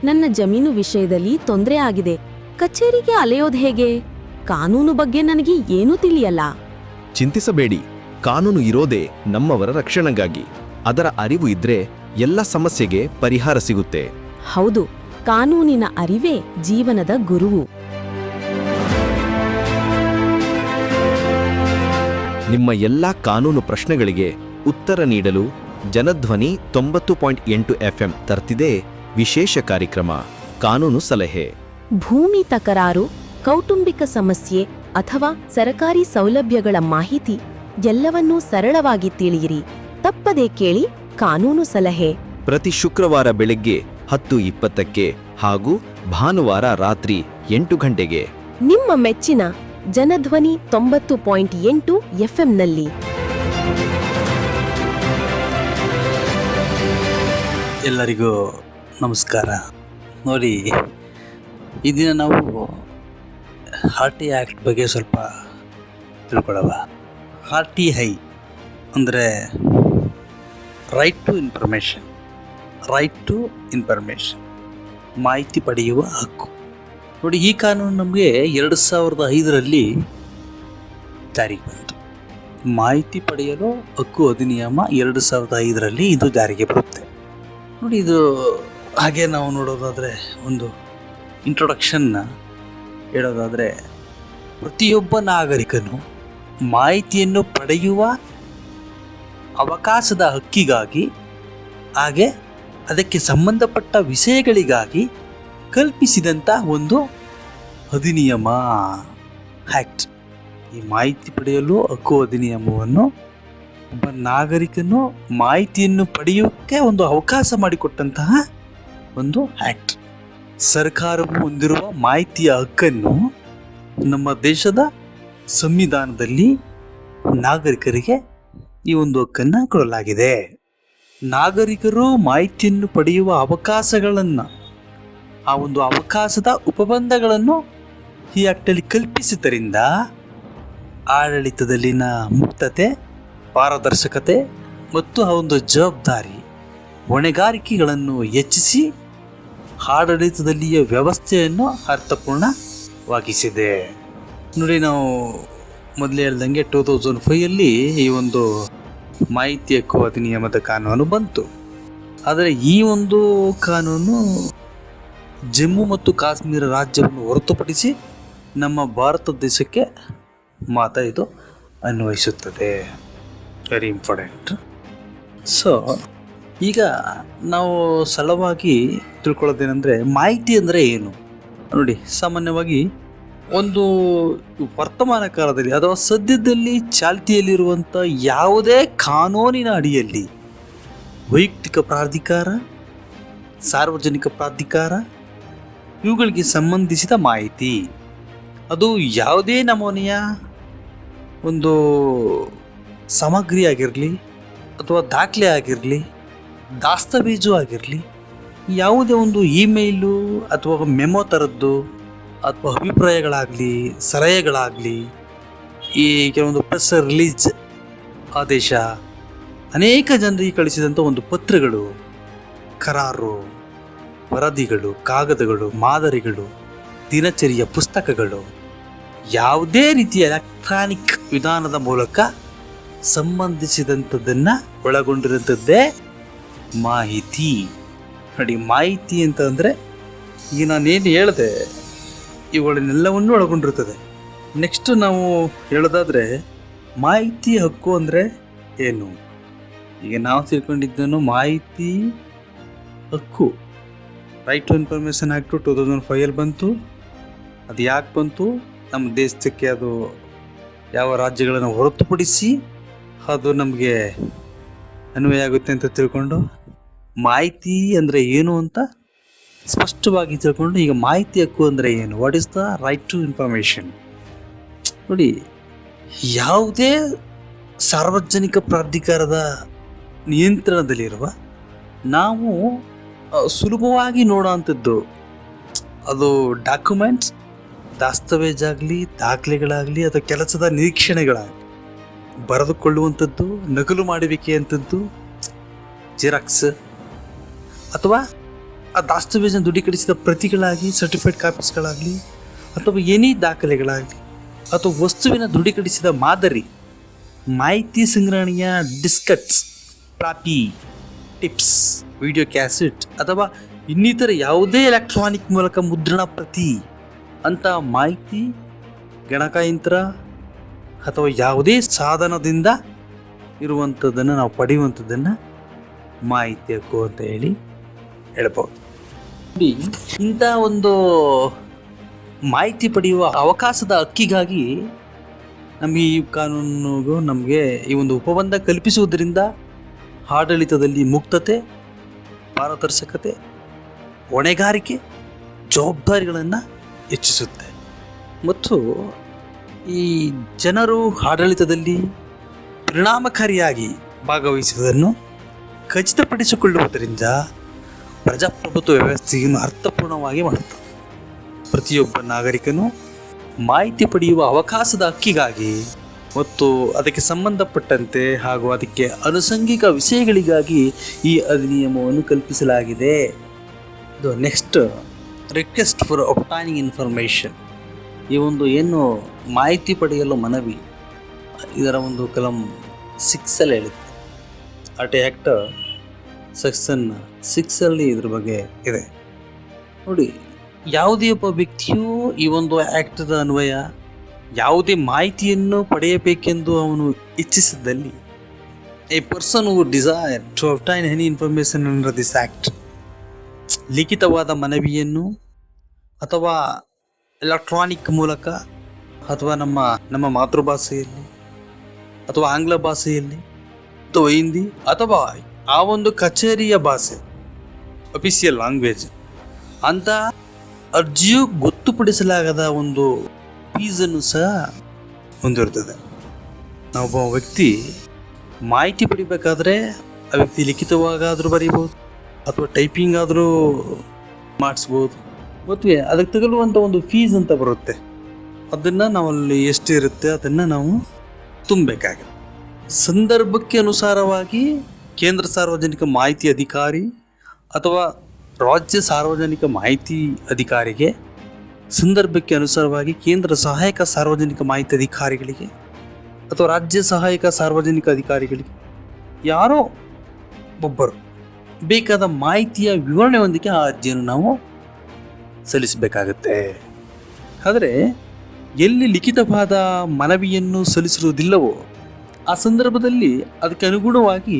ನನ್ನ ಜಮೀನು ವಿಷಯದಲ್ಲಿ ತೊಂದರೆ ಆಗಿದೆ. ಕಚೇರಿಗೆ ಅಲೆಯೋದು ಹೇಗೆ? ಕಾನೂನು ಬಗ್ಗೆ ನನಗೆ ಏನೂ ತಿಳಿಯಲ್ಲ. ಚಿಂತಿಸಬೇಡಿ, ಕಾನೂನು ಇರೋದೇ ನಮ್ಮವರ ರಕ್ಷಣೆಗಾಗಿ. ಅದರ ಅರಿವು ಇದ್ರೆ ಎಲ್ಲ ಸಮಸ್ಯೆಗೆ ಪರಿಹಾರ ಸಿಗುತ್ತೆ. ಹೌದು, ಕಾನೂನಿನ ಅರಿವೇ ಜೀವನದ ಗುರುವು. ನಿಮ್ಮ ಎಲ್ಲಾ ಕಾನೂನು ಪ್ರಶ್ನೆಗಳಿಗೆ ಉತ್ತರ ನೀಡಲು ಜನಧ್ವನಿ 90.8 FM ತರ್ತಿದೆ ವಿಶೇಷ ಕಾರ್ಯಕ್ರಮ ಕಾನೂನು ಸಲಹೆ. ಭೂಮಿ ತಕರಾರು, ಕೌಟುಂಬಿಕ ಸಮಸ್ಯೆ ಅಥವಾ ಸರಕಾರಿ ಸೌಲಭ್ಯಗಳ ಮಾಹಿತಿ ಎಲ್ಲವನ್ನೂ ಸರಳವಾಗಿ ತಿಳಿಯಿರಿ. ತಪ್ಪದೇ ಕೇಳಿ ಕಾನೂನು ಸಲಹೆ. ಪ್ರತಿ ಶುಕ್ರವಾರ ಬೆಳಗ್ಗೆ 10:20ಕ್ಕೆ ಹಾಗೂ ಭಾನುವಾರ ರಾತ್ರಿ 8 ಗಂಟೆಗೆ ನಿಮ್ಮ ಮೆಚ್ಚಿನ ಜನಧ್ವನಿ 90.8 FMನಲ್ಲಿ. ಎಲ್ಲರಿಗೂ ನಮಸ್ಕಾರ. ನೋಡಿ, ಈ ದಿನ ನಾವು RTI ಆ್ಯಕ್ಟ್ ಬಗ್ಗೆ ಸ್ವಲ್ಪ ತಿಳ್ಕೊಳ್ಳೋಣ. RTI ಅಂದರೆ ರೈಟ್ ಟು ಇನ್ಫಾರ್ಮೇಷನ್, ಮಾಹಿತಿ ಪಡೆಯುವ ಹಕ್ಕು. ನೋಡಿ, ಈ ಕಾನೂನು ನಮಗೆ 2005ರಲ್ಲಿ ಜಾರಿಗೆ ಬಂತು. ಮಾಹಿತಿ ಪಡೆಯಲು ಹಕ್ಕು ಅಧಿನಿಯಮ 2005ರಲ್ಲಿ ಇದು ಜಾರಿಗೆ ಬರುತ್ತೆ. ನೋಡಿ, ಇದು ಹಾಗೆ ನಾವು ನೋಡೋದಾದರೆ, ಒಂದು ಇಂಟ್ರೊಡಕ್ಷನ್ನ ಹೇಳೋದಾದರೆ, ಪ್ರತಿಯೊಬ್ಬ ನಾಗರಿಕನು ಮಾಹಿತಿಯನ್ನು ಪಡೆಯುವ ಅವಕಾಶದ ಹಕ್ಕಿಗಾಗಿ ಹಾಗೆ ಅದಕ್ಕೆ ಸಂಬಂಧಪಟ್ಟ ವಿಷಯಗಳಿಗಾಗಿ ಕಲ್ಪಿಸಿದಂಥ ಒಂದು ಅಧಿನಿಯಮ, ಆ್ಯಕ್ಟ್. ಈ ಮಾಹಿತಿ ಪಡೆಯಲು ಹಕ್ಕು ಅಧಿನಿಯಮವನ್ನು ಒಬ್ಬ ನಾಗರಿಕನು ಮಾಹಿತಿಯನ್ನು ಪಡೆಯೋಕ್ಕೆ ಒಂದು ಅವಕಾಶ ಮಾಡಿಕೊಟ್ಟಂತಹ ಒಂದು ಆ್ಯಕ್ಟ್. ಸರ್ಕಾರವು ಹೊಂದಿರುವ ಮಾಹಿತಿಯ ಹಕ್ಕನ್ನು ನಮ್ಮ ದೇಶದ ಸಂವಿಧಾನದಲ್ಲಿ ನಾಗರಿಕರಿಗೆ ಈ ಒಂದು ಹಕ್ಕನ್ನು ಕೊಡಲಾಗಿದೆ. ನಾಗರಿಕರು ಮಾಹಿತಿಯನ್ನು ಪಡೆಯುವ ಅವಕಾಶಗಳನ್ನು, ಆ ಒಂದು ಅವಕಾಶದ ಉಪಬಂಧಗಳನ್ನು ಈ ಆ್ಯಕ್ಟಲ್ಲಿ ಕಲ್ಪಿಸಿದ್ದರಿಂದ ಆಡಳಿತದಲ್ಲಿನ ಮುಕ್ತತೆ, ಪಾರದರ್ಶಕತೆ ಮತ್ತು ಆ ಒಂದು ಜವಾಬ್ದಾರಿ, ಹೊಣೆಗಾರಿಕೆಗಳನ್ನು ಹೆಚ್ಚಿಸಿ ಆಡಳಿತದಲ್ಲಿಯ ವ್ಯವಸ್ಥೆಯನ್ನು ಅರ್ಥಪೂರ್ಣವಾಗಿಸಿದೆ. ನೋಡಿ, ನಾವು ಮೊದಲೇ ಹೇಳ್ದಂಗೆ 2005ರಲ್ಲಿ ಈ ಒಂದು ಮಾಹಿತಿ ಹಕ್ಕು ಅಧಿನಿಯಮದ ಕಾನೂನು ಬಂತು. ಆದರೆ ಈ ಒಂದು ಕಾನೂನು ಜಮ್ಮು ಮತ್ತು ಕಾಶ್ಮೀರ ರಾಜ್ಯವನ್ನು ಹೊರತುಪಡಿಸಿ ನಮ್ಮ ಭಾರತ ದೇಶಕ್ಕೆ ಮಾತ್ರ ಇದು ಅನ್ವಯಿಸುತ್ತದೆ. Very important. ಸೊ ಈಗ ನಾವು ಸರಳವಾಗಿ ತಿಳ್ಕೊಳ್ಳೋದೇನೆಂದರೆ, ಮಾಹಿತಿ ಅಂದರೆ ಏನು? ನೋಡಿ, ಸಾಮಾನ್ಯವಾಗಿ ಒಂದು ವರ್ತಮಾನ ಕಾಲದಲ್ಲಿ ಅಥವಾ ಸದ್ಯದಲ್ಲಿ ಚಾಲ್ತಿಯಲ್ಲಿರುವಂಥ ಯಾವುದೇ ಕಾನೂನಿನ ಅಡಿಯಲ್ಲಿ ವೈಯಕ್ತಿಕ ಪ್ರಾಧಿಕಾರ, ಸಾರ್ವಜನಿಕ ಪ್ರಾಧಿಕಾರ ಇವುಗಳಿಗೆ ಸಂಬಂಧಿಸಿದ ಮಾಹಿತಿ, ಅದು ಯಾವುದೇ ನಮೂನೆಯ ಒಂದು ಸಾಮಗ್ರಿ ಆಗಿರಲಿ ಅಥವಾ ದಾಖಲೆ ಆಗಿರಲಿ, ದಾಸ್ತಾವೇಜು ಆಗಿರಲಿ, ಯಾವುದೇ ಒಂದು ಇಮೇಲು ಅಥವಾ ಮೆಮೊ ಥರದ್ದು ಅಥವಾ ಅಭಿಪ್ರಾಯಗಳಾಗಲಿ, ಸಲಹೆಗಳಾಗಲಿ, ಈ ಕೆಲವೊಂದು ಪ್ರೆಸ್ ರಿಲೀಸ್ ಆದೇಶ, ಅನೇಕ ಜನರಿಗೆ ಕಳಿಸಿದಂಥ ಒಂದು ಪತ್ರಗಳು, ಕರಾರು, ವರದಿಗಳು, ಕಾಗದಗಳು, ಮಾದರಿಗಳು, ದಿನಚರಿಯ ಪುಸ್ತಕಗಳು, ಯಾವುದೇ ರೀತಿಯ ಎಲೆಕ್ಟ್ರಾನಿಕ್ ವಿಧಾನದ ಮೂಲಕ ಸಂಬಂಧಿಸಿದಂಥದ್ದನ್ನು ಒಳಗೊಂಡಿರುವಂಥದ್ದೇ ಮಾಹಿತಿ. ನೋಡಿ, ಮಾಹಿತಿ ಅಂತಂದರೆ ಈಗ ನಾನೇನು ಹೇಳಿದೆ ಇವುಗಳನ್ನೆಲ್ಲವನ್ನು ಒಳಗೊಂಡಿರ್ತದೆ. ನೆಕ್ಸ್ಟ್ ನಾವು ಹೇಳೋದಾದರೆ, ಮಾಹಿತಿ ಹಕ್ಕು ಅಂದರೆ ಏನು? ಈಗ ನಾವು ತಿಳ್ಕೊಂಡಿದ್ದನ್ನು ಮಾಹಿತಿ ಹಕ್ಕು ರೈಟ್ ಟು ಇನ್ಫಾರ್ಮೇಷನ್ ಆ್ಯಕ್ಟು 2005 ಬಂತು. ಅದು ಯಾಕೆ ಬಂತು? ನಮ್ಮ ದೇಶಕ್ಕೆ ಅದು ಯಾವ ರಾಜ್ಯಗಳನ್ನು ಹೊರತುಪಡಿಸಿ ಅದು ನಮಗೆ ಅನ್ವಯ ಆಗುತ್ತೆ ಅಂತ ತಿಳ್ಕೊಂಡು, ಮಾಹಿತಿ ಅಂದರೆ ಏನು ಅಂತ ಸ್ಪಷ್ಟವಾಗಿ ತಿಳ್ಕೊಂಡು, ಈಗ ಮಾಹಿತಿ ಹಕ್ಕು ಅಂದರೆ ಏನು? What is the right to information? ನೋಡಿ, ಯಾವುದೇ ಸಾರ್ವಜನಿಕ ಪ್ರಾಧಿಕಾರದ ನಿಯಂತ್ರಣದಲ್ಲಿರುವ ನಾವು ಸುಲಭವಾಗಿ ನೋಡೋವಂಥದ್ದು, ಅದು ಡಾಕ್ಯುಮೆಂಟ್ಸ್, ದಾಸ್ತಾವೇಜಾಗಲಿ, ದಾಖಲೆಗಳಾಗಲಿ ಅಥವಾ ಕೆಲಸದ ನಿರೀಕ್ಷಣೆಗಳಾಗಲಿ, ಬರೆದುಕೊಳ್ಳುವಂಥದ್ದು, ನಕಲು ಮಾಡುವಿಕೆ ಅಂಥದ್ದು, ಜೆರಾಕ್ಸ್ ಅಥವಾ ಆ ದಾಸ್ತಾವೇಜನ್ನು ದೃಢೀಕರಿಸಿದ ಪ್ರತಿಗಳಾಗಿ ಸರ್ಟಿಫೈಡ್ ಕಾಪೀಸ್ಗಳಾಗಲಿ ಅಥವಾ ಏನೇ ದಾಖಲೆಗಳಾಗಲಿ ಅಥವಾ ವಸ್ತುವಿನ ದೃಢೀಕರಿಸಿದ ಮಾದರಿ, ಮಾಹಿತಿ ಸಂಗ್ರಹಣೆಯ ಡಿಸ್ಕಟ್ಸ್, ಫ್ಲಾಪಿ ಟಿಪ್ಸ್, ವಿಡಿಯೋ ಕ್ಯಾಸೆಟ್ ಅಥವಾ ಇನ್ನಿತರ ಯಾವುದೇ ಎಲೆಕ್ಟ್ರಾನಿಕ್ ಮೂಲಕ ಮುದ್ರಣ ಪ್ರತಿ ಅಂತ ಮಾಹಿತಿ ಗಣಕಯಂತ್ರ ಅಥವಾ ಯಾವುದೇ ಸಾಧನದಿಂದ ಇರುವಂಥದ್ದನ್ನು ನಾವು ಪಡೆಯುವಂಥದ್ದನ್ನು ಮಾಹಿತಿ ಹಕ್ಕು ಅಂತ ಹೇಳ್ಬೋದು. ಇಂಥ ಒಂದು ಮಾಹಿತಿ ಪಡೆಯುವ ಅವಕಾಶದ ಹಕ್ಕಿಗಾಗಿ ನಮಗೆ ಈ ಕಾನೂನಿಗೂ ನಮಗೆ ಈ ಒಂದು ಉಪಬಂಧ ಕಲ್ಪಿಸುವುದರಿಂದ ಆಡಳಿತದಲ್ಲಿ ಮುಕ್ತತೆ, ಪಾರದರ್ಶಕತೆ, ಹೊಣೆಗಾರಿಕೆ, ಜವಾಬ್ದಾರಿಗಳನ್ನು ಹೆಚ್ಚಿಸುತ್ತೆ ಮತ್ತು ಈ ಜನರು ಆಡಳಿತದಲ್ಲಿ ಪರಿಣಾಮಕಾರಿಯಾಗಿ ಭಾಗವಹಿಸುವುದನ್ನು ಖಚಿತಪಡಿಸಿಕೊಳ್ಳುವುದರಿಂದ ಪ್ರಜಾಪ್ರಭುತ್ವ ವ್ಯವಸ್ಥೆಯನ್ನು ಅರ್ಥಪೂರ್ಣವಾಗಿ ಮಾಡುತ್ತದೆ. ಪ್ರತಿಯೊಬ್ಬ ನಾಗರಿಕನು ಮಾಹಿತಿ ಪಡೆಯುವ ಅವಕಾಶದ ಹಕ್ಕಿಗಾಗಿ ಮತ್ತು ಅದಕ್ಕೆ ಸಂಬಂಧಪಟ್ಟಂತೆ ಹಾಗೂ ಅದಕ್ಕೆ ಆನುಷಂಗಿಕ ವಿಷಯಗಳಿಗಾಗಿ ಈ ಅಧಿನಿಯಮವನ್ನು ಕಲ್ಪಿಸಲಾಗಿದೆ. ಇದು next request for obtaining information. ಈ ಒಂದು ಏನು ಮಾಹಿತಿ ಪಡೆಯಲು ಮನವಿ, ಇದರ ಒಂದು ಕಲಂ 6 ಹೇಳುತ್ತೆ. ಆರ್ಟಿ ಆ್ಯಕ್ಟ್ ಸೆಕ್ಷನ್ 6 ಇದ್ರ ಬಗ್ಗೆ ಇದೆ ನೋಡಿ. ಯಾವುದೇ ಒಬ್ಬ ವ್ಯಕ್ತಿಯು ಈ ಒಂದು ಆ್ಯಕ್ಟದ ಅನ್ವಯ ಯಾವುದೇ ಮಾಹಿತಿಯನ್ನು ಪಡೆಯಬೇಕೆಂದು ಅವನು ಇಚ್ಛಿಸಿದಲ್ಲಿ, a person who desire to obtain any information under this act, ಲಿಖಿತವಾದ ಮನವಿಯನ್ನು ಅಥವಾ ಎಲೆಕ್ಟ್ರಾನಿಕ್ ಮೂಲಕ ಅಥವಾ ನಮ್ಮ ಮಾತೃಭಾಷೆಯಲ್ಲಿ ಅಥವಾ ಆಂಗ್ಲ ಭಾಷೆಯಲ್ಲಿ ಅಥವಾ ಹಿಂದಿ ಅಥವಾ ಆ ಒಂದು ಕಚೇರಿಯ ಭಾಷೆ, ಅಫಿಷಿಯಲ್ ಲ್ಯಾಂಗ್ವೇಜ್ ಅಂತ ಅರ್ಜಿಯು ಗೊತ್ತುಪಡಿಸಲಾಗದ ಒಂದು ಫೀಸನ್ನು ಸಹ ಹೊಂದಿರುತ್ತದೆ. ನಾವೊಬ್ಬ ವ್ಯಕ್ತಿ ಮಾಹಿತಿ ಪಡಿಬೇಕಾದ್ರೆ ಆ ವ್ಯಕ್ತಿ ಲಿಖಿತವಾಗಾದರೂ ಬರೀಬೋದು ಅಥವಾ ಟೈಪಿಂಗ್ ಆದರೂ ಮಾಡಿಸ್ಬೋದು ಮತ್ತು ಅದಕ್ಕೆ ತಗಲುವಂಥ ಒಂದು ಫೀಸ್ ಅಂತ ಬರುತ್ತೆ. ಅದನ್ನು ನಾವಲ್ಲಿ ಎಷ್ಟಿರುತ್ತೆ ಅದನ್ನು ನಾವು ತುಂಬಬೇಕಾಗುತ್ತೆ. ಸಂದರ್ಭಕ್ಕೆ ಅನುಸಾರವಾಗಿ ಕೇಂದ್ರ ಸಾರ್ವಜನಿಕ ಮಾಹಿತಿ ಅಧಿಕಾರಿ ಅಥವಾ ರಾಜ್ಯ ಸಾರ್ವಜನಿಕ ಮಾಹಿತಿ ಅಧಿಕಾರಿಗೆ, ಸಂದರ್ಭಕ್ಕೆ ಅನುಸಾರವಾಗಿ ಕೇಂದ್ರ ಸಹಾಯಕ ಸಾರ್ವಜನಿಕ ಮಾಹಿತಿ ಅಧಿಕಾರಿಗಳಿಗೆ ಅಥವಾ ರಾಜ್ಯ ಸಹಾಯಕ ಸಾರ್ವಜನಿಕ ಅಧಿಕಾರಿಗಳಿಗೆ ಯಾರೋ ಒಬ್ಬರು ಬೇಕಾದ ಮಾಹಿತಿಯ ವಿವರಣೆಯೊಂದಿಗೆ ಆ ಅರ್ಜಿಯನ್ನು ನಾವು ಸಲ್ಲಿಸಬೇಕಾಗತ್ತೆ. ಆದರೆ ಎಲ್ಲಿ ಲಿಖಿತವಾದ ಮನವಿಯನ್ನು ಸಲ್ಲಿಸಿರುವುದಿಲ್ಲವೋ ಆ ಸಂದರ್ಭದಲ್ಲಿ ಅದಕ್ಕೆ ಅನುಗುಣವಾಗಿ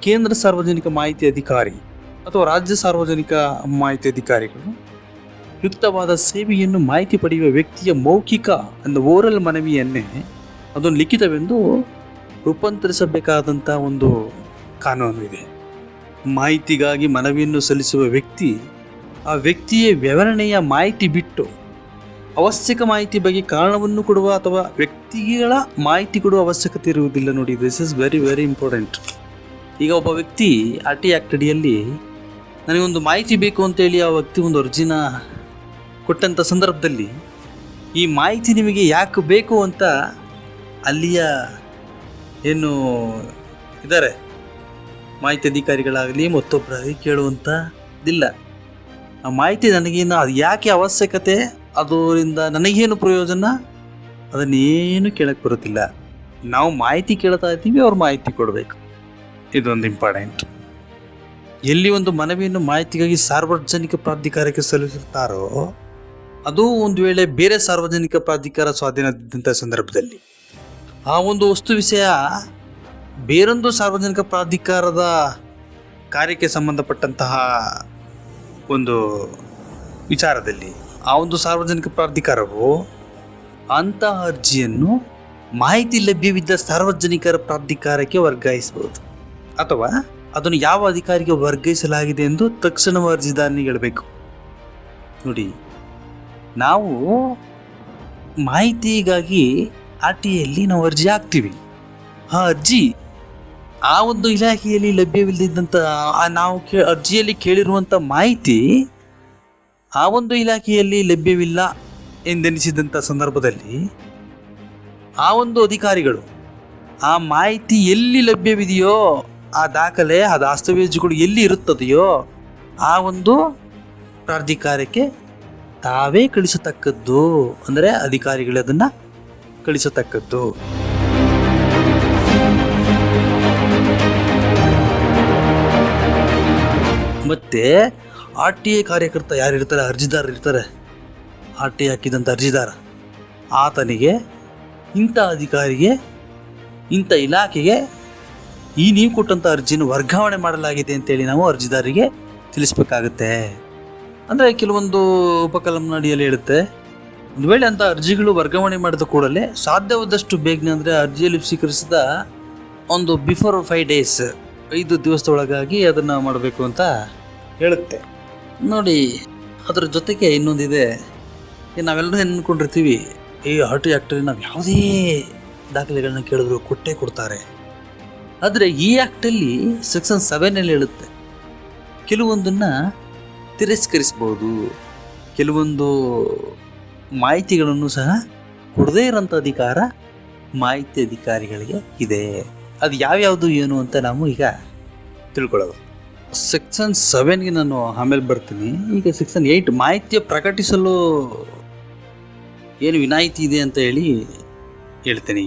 ಕೇಂದ್ರ ಸಾರ್ವಜನಿಕ ಮಾಹಿತಿ ಅಧಿಕಾರಿ ಅಥವಾ ರಾಜ್ಯ ಸಾರ್ವಜನಿಕ ಮಾಹಿತಿ ಅಧಿಕಾರಿಗಳು ಯುಕ್ತವಾದ ಸೇವೆಯನ್ನು ಮಾಹಿತಿ ಪಡೆಯುವ ವ್ಯಕ್ತಿಯ ಮೌಖಿಕ ಓರಲ್ ಮನವಿಯನ್ನೇ ಅದನ್ನು ಲಿಖಿತವೆಂದು ರೂಪಾಂತರಿಸಬೇಕಾದಂಥ ಒಂದು ಕಾನೂನು ಇದೆ. ಮಾಹಿತಿಗಾಗಿ ಮನವಿಯನ್ನು ಸಲ್ಲಿಸುವ ವ್ಯಕ್ತಿ ಆ ವ್ಯಕ್ತಿಯ ವಿವರಣೆಯ ಮಾಹಿತಿ ಬಿಟ್ಟು ಅವಶ್ಯಕ ಮಾಹಿತಿ ಬಗ್ಗೆ ಕಾರಣವನ್ನು ಕೊಡುವ ಅಥವಾ ವ್ಯಕ್ತಿಗಳ ಮಾಹಿತಿ ಕೊಡುವ ಅವಶ್ಯಕತೆ ಇರುವುದಿಲ್ಲ. ನೋಡಿ, this is very very important. ಈಗ ಒಬ್ಬ ವ್ಯಕ್ತಿ ಆರ್ ಟಿ ಆ್ಯಕ್ಟ್ ಅಡಿಯಲ್ಲಿ ನನಗೊಂದು ಮಾಹಿತಿ ಬೇಕು ಅಂತೇಳಿ ಆ ವ್ಯಕ್ತಿ ಒಂದು ಅರ್ಜಿನ ಕೊಟ್ಟಂಥ ಸಂದರ್ಭದಲ್ಲಿ ಈ ಮಾಹಿತಿ ನಿಮಗೆ ಯಾಕೆ ಬೇಕು ಅಂತ ಅಲ್ಲಿಯ ಏನು ಇದ್ದಾರೆ ಮಾಹಿತಿ ಅಧಿಕಾರಿಗಳಾಗಲಿ ಮತ್ತೊಬ್ಬರಾಗಲಿ ಕೇಳುವಂಥದ್ದಿಲ್ಲ. ಆ ಮಾಹಿತಿ ನನಗೇನು ಅದು ಯಾಕೆ ಅವಶ್ಯಕತೆ, ಅದರಿಂದ ನನಗೇನು ಪ್ರಯೋಜನ, ಅದನ್ನೇನು ಕೇಳಕ್ಕೆ ಬರುತ್ತಿಲ್ಲ. ನಾವು ಮಾಹಿತಿ ಕೇಳ್ತಾ ಇದ್ದೀವಿ, ಅವ್ರು ಮಾಹಿತಿ ಕೊಡಬೇಕು. ಇದೊಂದು ಇಂಪಾರ್ಟೆಂಟ್. ಎಲ್ಲಿ ಒಂದು ಮನವಿಯನ್ನು ಮಾಹಿತಿಗಾಗಿ ಸಾರ್ವಜನಿಕ ಪ್ರಾಧಿಕಾರಕ್ಕೆ ಸಲ್ಲಿಸುತ್ತಾರೋ ಅದು ಒಂದು ವೇಳೆ ಬೇರೆ ಸಾರ್ವಜನಿಕ ಪ್ರಾಧಿಕಾರ ಸ್ವಾಧೀನದಂಥ ಸಂದರ್ಭದಲ್ಲಿ ಆ ಒಂದು ವಸ್ತು ವಿಷಯ ಬೇರೊಂದು ಸಾರ್ವಜನಿಕ ಪ್ರಾಧಿಕಾರದ ಕಾರ್ಯಕ್ಕೆ ಸಂಬಂಧಪಟ್ಟಂತಹ ಒಂದು ವಿಚಾರದಲ್ಲಿ ಆ ಒಂದು ಸಾರ್ವಜನಿಕ ಪ್ರಾಧಿಕಾರವು ಅಂತಹ ಅರ್ಜಿಯನ್ನು ಮಾಹಿತಿ ಲಭ್ಯವಿದ್ದ ಸಾರ್ವಜನಿಕರ ಪ್ರಾಧಿಕಾರಕ್ಕೆ ವರ್ಗಾಯಿಸಬಹುದು ಅಥವಾ ಅದನ್ನು ಯಾವ ಅಧಿಕಾರಿಗೆ ವರ್ಗಾಯಿಸಲಾಗಿದೆ ಎಂದು ತಕ್ಷಣ ಅರ್ಜಿದಾರನಿಗೆ ಹೇಳಬೇಕು. ನೋಡಿ, ನಾವು ಮಾಹಿತಿಗಾಗಿ ಆರ್ ಟಿ ಐಯಲ್ಲಿ ನಾವು ಅರ್ಜಿ ಹಾಕ್ತೀವಿ. ಆ ಅರ್ಜಿ ಆ ಒಂದು ಇಲಾಖೆಯಲ್ಲಿ ಲಭ್ಯವಿಲ್ಲದಿದ್ದಂಥ ನಾವು ಅರ್ಜಿಯಲ್ಲಿ ಕೇಳಿರುವಂಥ ಮಾಹಿತಿ ಆ ಒಂದು ಇಲಾಖೆಯಲ್ಲಿ ಲಭ್ಯವಿಲ್ಲ ಎಂದೆನಿಸಿದಂಥ ಸಂದರ್ಭದಲ್ಲಿ ಆ ಒಂದು ಅಧಿಕಾರಿಗಳು ಆ ಮಾಹಿತಿ ಎಲ್ಲಿ ಲಭ್ಯವಿದೆಯೋ ಆ ದಾಖಲೆ ಆ ದಸ್ತಾವೇಜುಗಳು ಎಲ್ಲಿ ಇರುತ್ತದೆಯೋ ಆ ಒಂದು ಪ್ರಾಧಿಕಾರಕ್ಕೆ ತಾವೇ ಕಳಿಸತಕ್ಕದ್ದು, ಅಂದರೆ ಅಧಿಕಾರಿಗಳು ಅದನ್ನು ಕಳಿಸತಕ್ಕದ್ದು. ಮತ್ತು RTA ಕಾರ್ಯಕರ್ತ ಯಾರಿರ್ತಾರೆ, ಅರ್ಜಿದಾರರು ಇರ್ತಾರೆ, RTA ಹಾಕಿದಂಥ ಅರ್ಜಿದಾರ, ಆತನಿಗೆ ಇಂಥ ಅಧಿಕಾರಿಗೆ, ಇಂಥ ಇಲಾಖೆಗೆ ಈ ನೀವು ಕೊಟ್ಟಂಥ ಅರ್ಜಿನ ವರ್ಗಾವಣೆ ಮಾಡಲಾಗಿದೆ ಅಂತೇಳಿ ನಾವು ಅರ್ಜಿದಾರರಿಗೆ ತಿಳಿಸ್ಬೇಕಾಗುತ್ತೆ. ಅಂದರೆ ಕೆಲವೊಂದು ಉಪಕಲಂನ ಅಡಿಯಲ್ಲಿ ಹೇಳುತ್ತೆ, ಒಂದು ವೇಳೆ ಅಂಥ ಅರ್ಜಿಗಳು ವರ್ಗಾವಣೆ ಮಾಡಿದ ಕೂಡಲೇ ಸಾಧ್ಯವಾದಷ್ಟು ಬೇಗನೆ, ಅಂದರೆ ಅರ್ಜಿಯಲ್ಲಿ ಸ್ವೀಕರಿಸಿದ ಒಂದು ಬಿಫೋರ್ 5 days, 5 ದಿವಸದೊಳಗಾಗಿ ಅದನ್ನು ಮಾಡಬೇಕು ಅಂತ ಹೇಳುತ್ತೆ. ನೋಡಿ, ಅದರ ಜೊತೆಗೆ ಇನ್ನೊಂದಿದೆ, ನಾವೆಲ್ಲರೂ ಅಂದ್ಕೊಂಡಿರ್ತೀವಿ ಈ RTA ಆ್ಯಕ್ಟಲ್ಲಿ ನಾವು ಯಾವುದೇ ದಾಖಲೆಗಳನ್ನ ಕೇಳಿದ್ರು ಕೊಟ್ಟೇ ಕೊಡ್ತಾರೆ. ಆದರೆ ಈ ಆ್ಯಕ್ಟಲ್ಲಿ ಸೆಕ್ಷನ್ 7 ಹೇಳುತ್ತೆ, ಕೆಲವೊಂದನ್ನು ತಿರಸ್ಕರಿಸ್ಬೋದು, ಕೆಲವೊಂದು ಮಾಹಿತಿಗಳನ್ನು ಸಹ ಕೊಡದೇ ಇರೋಂಥ ಅಧಿಕಾರ ಮಾಹಿತಿ ಅಧಿಕಾರಿಗಳಿಗೆ ಇದೆ. ಅದು ಯಾವ್ಯಾವುದು ಏನು ಅಂತ ನಾವು ಈಗ ತಿಳ್ಕೊಳ್ಳೋದು. ಸೆಕ್ಷನ್ 7ಗೆ ನಾನು ಆಮೇಲೆ ಬರ್ತೀನಿ. ಈಗ ಸೆಕ್ಷನ್ 8 ಮಾಹಿತಿಯ ಪ್ರಕಟಿಸಲು ಏನು ವಿನಾಯಿತಿ ಇದೆ ಅಂತ ಹೇಳ್ತೇನೆ.